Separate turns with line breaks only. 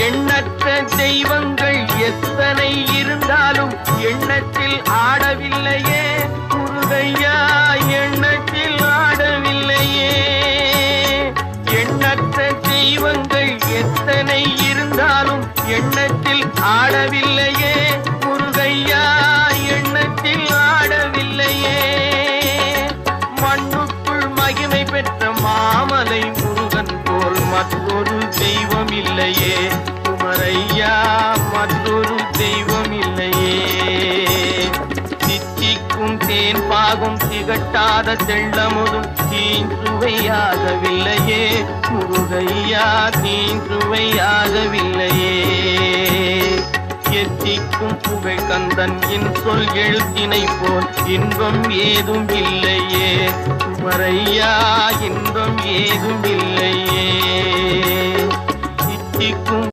எண்ணற்ற தெய்வங்கள் எத்தனை இருந்தாலும் எண்ணத்தில் ஆடவில்லையே முருகையா, எண்ணத்தில் ஆடவில்லையே. எண்ணற்ற தெய்வங்கள் எத்தனை இருந்தாலும் எண்ணத்தில் ஆடவில்லையே முருகையா, எண்ணத்தில் ஆடவில்லையே. மண்ணுக்குள் மகிமை பெற்ற மாமலை முருகன் போல் மற்றொரு தெய்வம் இல்லையே குமரையா, மற்றொரு தெய்வம் இல்லையே. தித்திக்கும் தேன் பாகும் திகட்டாத தெள்ளமுதும் தீஞ்சுவையாகவில்லையே முருகையா, தீஞ்சுவையாகவில்லையே. எத்திக்கும் புகழ் கந்தன் என் சொல் எழுத்தினை போல் இன்பம் ஏதும் இல்லையே குமரையா, இன்பம் ஏதும் இல்லையே. தித்திக்கும்